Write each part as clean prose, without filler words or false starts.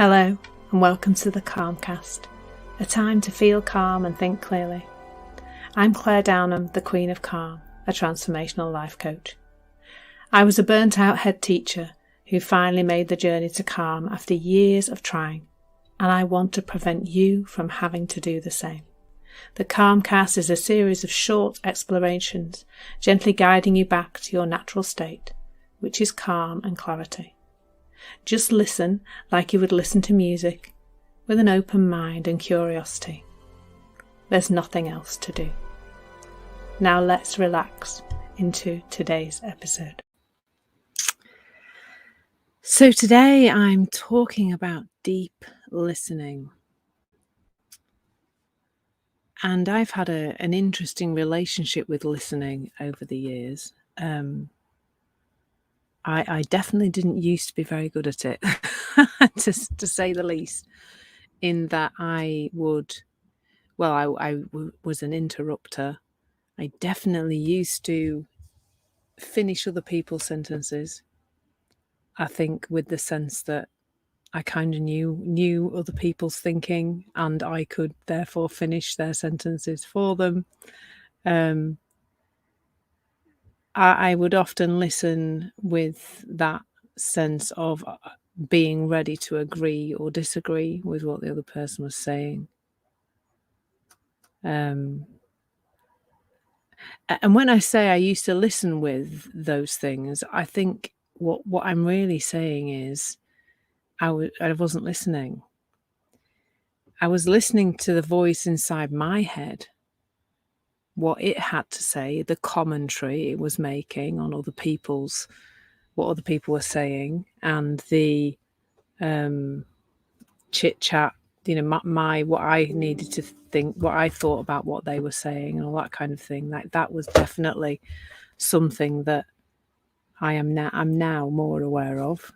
Hello and welcome to the Calmcast, a time to feel calm and think clearly. I'm Claire Downham, the Queen of Calm, a transformational life coach. I was a burnt out head teacher who finally made the journey to calm after years of trying, and I want to prevent you from having to do the same. The Calmcast is a series of short explorations, gently guiding you back to your natural state, which is calm and clarity. Just listen like you would listen to music, with an open mind and curiosity. There's nothing else to do. Now let's relax into today's episode. So today I'm talking about deep listening. And I've had an interesting relationship with listening over the years. I definitely didn't used to be very good at it, to say the least, in that I was an interrupter. I definitely used to finish other people's sentences, I think with the sense that I kind of knew other people's thinking and I could therefore finish their sentences for them. I would often listen with that sense of being ready to agree or disagree with what the other person was saying. And when I say I used to listen with those things, I think what I'm really saying is I wasn't listening. I was listening to the voice inside my head, what it had to say, the commentary it was making on what other people were saying, and the chit chat, what I needed to think, what I thought about what they were saying, and all that kind of thing. Like that was definitely something that I'm now more aware of.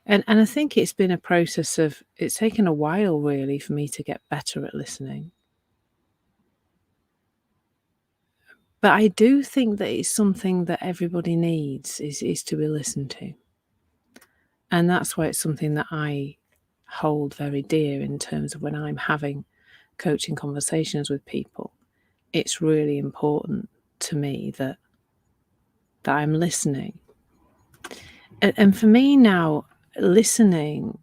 And I think it's been a process it's taken a while really for me to get better at listening. But I do think that it's something that everybody needs is to be listened to. And that's why it's something that I hold very dear in terms of when I'm having coaching conversations with people. It's really important to me that I'm listening. And for me now, listening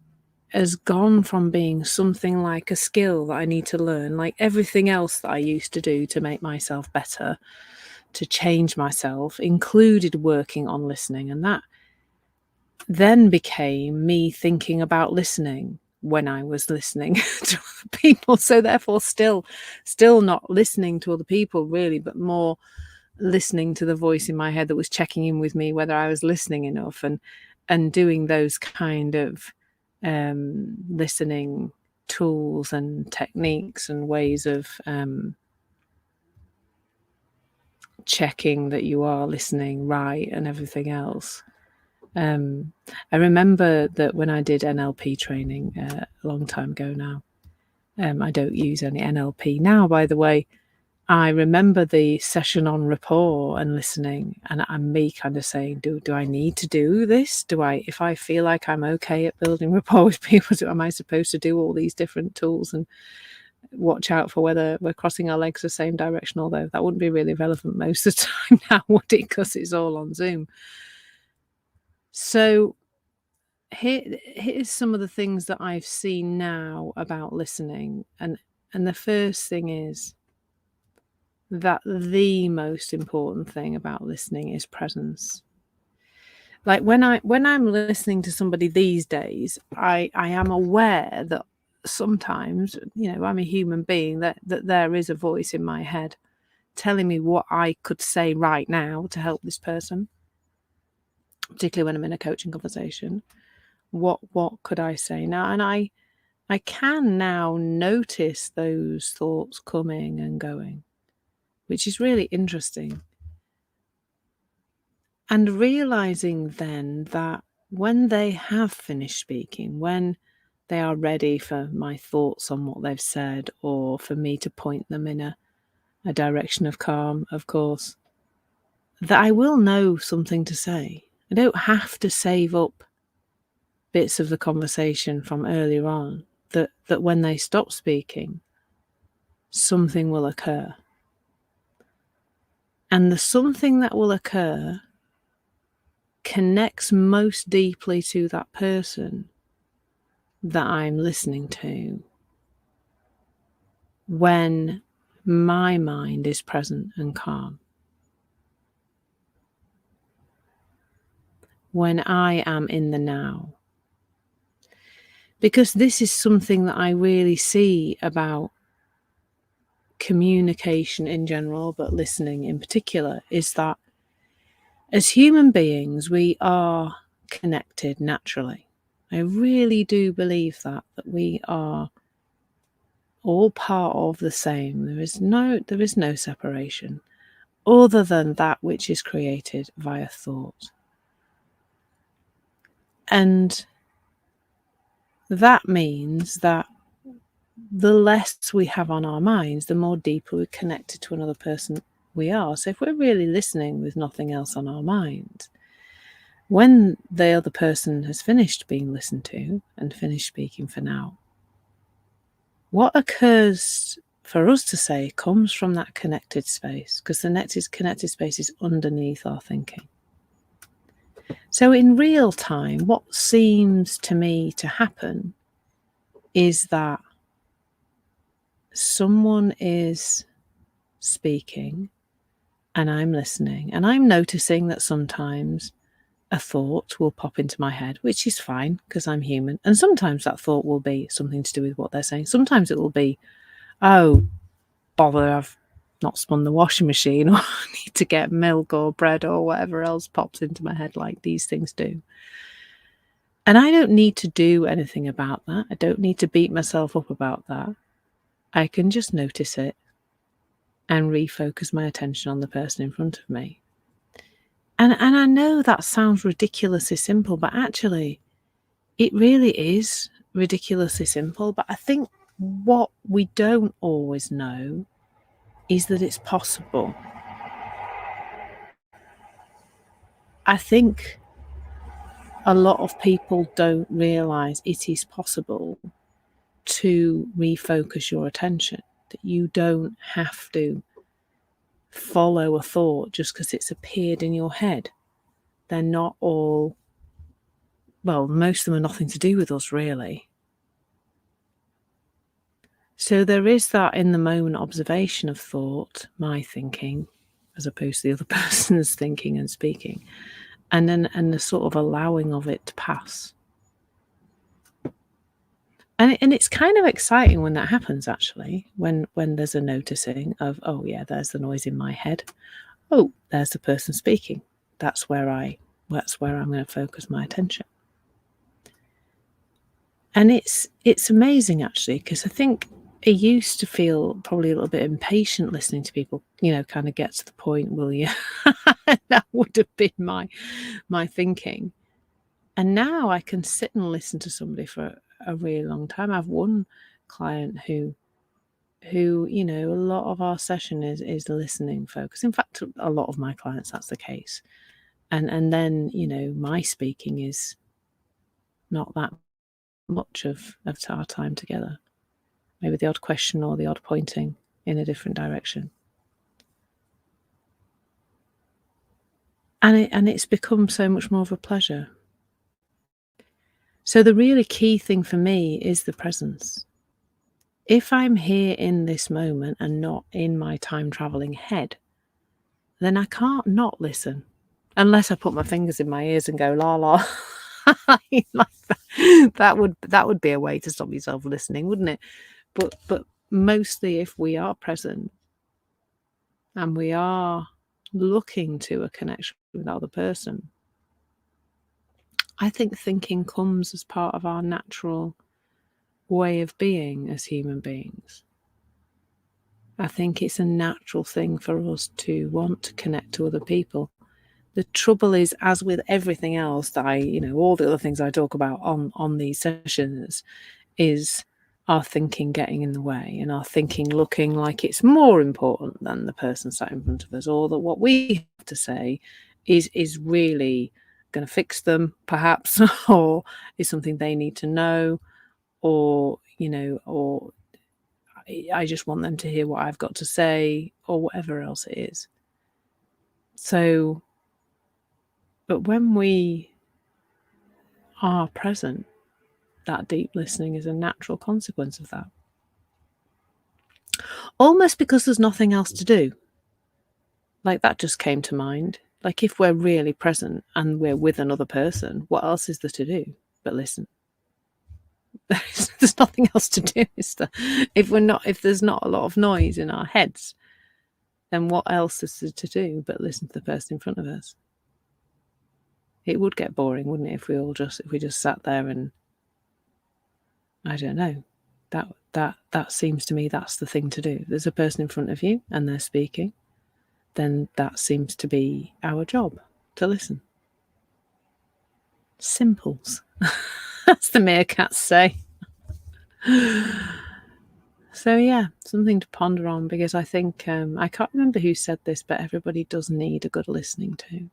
has gone from being something like a skill that I need to learn, like everything else that I used to do to make myself better, to change myself, included working on listening. And that then became me thinking about listening when I was listening to other people. So therefore still not listening to other people really, but more listening to the voice in my head that was checking in with me whether I was listening enough, and doing those kind of listening tools and techniques and ways of checking that you are listening right and everything else. I remember that when I did NLP training a long time ago now, I don't use any NLP now, by the way. I remember the session on rapport and listening, and me kind of saying, do I need to do this? If I feel like I'm okay at building rapport with people, am I supposed to do all these different tools and watch out for whether we're crossing our legs the same direction? Although that wouldn't be really relevant most of the time now, would it? Because it's all on Zoom. So here's some of the things that I've seen now about listening. And the first thing is that the most important thing about listening is presence. Like when I'm listening to somebody these days, I am aware that sometimes, I'm a human being, that there is a voice in my head telling me what I could say right now to help this person, particularly when I'm in a coaching conversation. What could I say now? And I can now notice those thoughts coming and going, which is really interesting. And realizing then that when they have finished speaking, when they are ready for my thoughts on what they've said, or for me to point them in a direction of calm, of course, that I will know something to say. I don't have to save up bits of the conversation from earlier on, that when they stop speaking, something will occur. And the something that will occur connects most deeply to that person that I'm listening to when my mind is present and calm. When I am in the now. Because this is something that I really see about communication in general, but listening in particular, is that as human beings, we are connected naturally. I really do believe that we are all part of the same. There is no separation other than that which is created via thought. And that means that the less we have on our minds, the more deeply we're connected to another person we are. So if we're really listening with nothing else on our mind, when the other person has finished being listened to and finished speaking for now, what occurs for us to say comes from that connected space, because the connected space is underneath our thinking. So in real time, what seems to me to happen is that someone is speaking and I'm listening, and I'm noticing that sometimes a thought will pop into my head, which is fine because I'm human. And sometimes that thought will be something to do with what they're saying. Sometimes it will be, oh, bother, I've not spun the washing machine, or I need to get milk or bread or whatever else pops into my head like these things do. And I don't need to do anything about that. I don't need to beat myself up about that. I can just notice it and refocus my attention on the person in front of me. And I know that sounds ridiculously simple, but actually it really is ridiculously simple. But I think what we don't always know is that it's possible. I think a lot of people don't realize it is possible to refocus your attention, that you don't have to follow a thought just because it's appeared in your head. They're not all, well, most of them are nothing to do with us, really. So there is that in the moment observation of thought, my thinking, as opposed to the other person's thinking and speaking, and the sort of allowing of it to pass. And it's kind of exciting when that happens, actually, when there's a noticing of, oh yeah, there's the noise in my head. Oh, there's the person speaking. That's where I'm going to focus my attention. And it's amazing, actually, because I think I used to feel probably a little bit impatient listening to people, kind of get to the point, will you? That would have been my thinking. And now I can sit and listen to somebody for a really long time. I've one client who a lot of our session is listening focus. In fact, a lot of my clients, that's the case. And then, my speaking is not that much of our time together. Maybe the odd question or the odd pointing in a different direction. And it's become so much more of a pleasure. So the really key thing for me is the presence. If I'm here in this moment and not in my time traveling head, then I can't not listen, unless I put my fingers in my ears and go la la. That would be a way to stop yourself listening, wouldn't it? But mostly, if we are present and we are looking to a connection with the other person, I think thinking comes as part of our natural way of being as human beings. I think it's a natural thing for us to want to connect to other people. The trouble is, as with everything else that all the other things I talk about on these sessions, is our thinking getting in the way, and our thinking looking like it's more important than the person sat in front of us, or that what we have to say is really going to fix them, perhaps, or is something they need to know, or, or I just want them to hear what I've got to say, or whatever else it is. So, but when we are present, that deep listening is a natural consequence of that. Almost because there's nothing else to do. Like, that just came to mind. Like, if we're really present and we're with another person, what else is there to do but listen? There's nothing else to do, is there? If there's not a lot of noise in our heads, then what else is there to do but listen to the person in front of us? It would get boring, wouldn't it, if we just sat there and, I don't know. That seems to me that's the thing to do. There's a person in front of you and they're speaking, then that seems to be our job, to listen. Simples. That's the meerkats say. So yeah, something to ponder on, because I think, I can't remember who said this, but everybody does need a good listening to.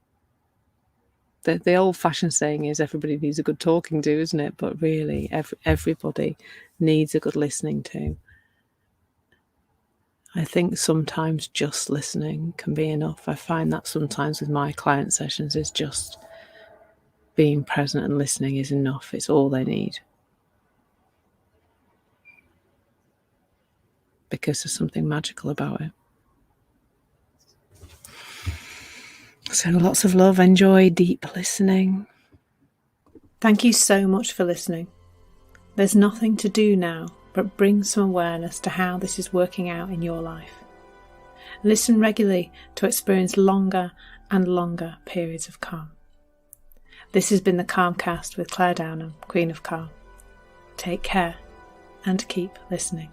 The old-fashioned saying is everybody needs a good talking to, isn't it? But really, everybody needs a good listening to. I think sometimes just listening can be enough. I find that sometimes with my client sessions is just being present and listening is enough. It's all they need. Because there's something magical about it. So lots of love, enjoy deep listening. Thank you so much for listening. There's nothing to do now but bring some awareness to how this is working out in your life. Listen regularly to experience longer and longer periods of calm. This has been the Calmcast with Claire Downham, Queen of Calm. Take care and keep listening.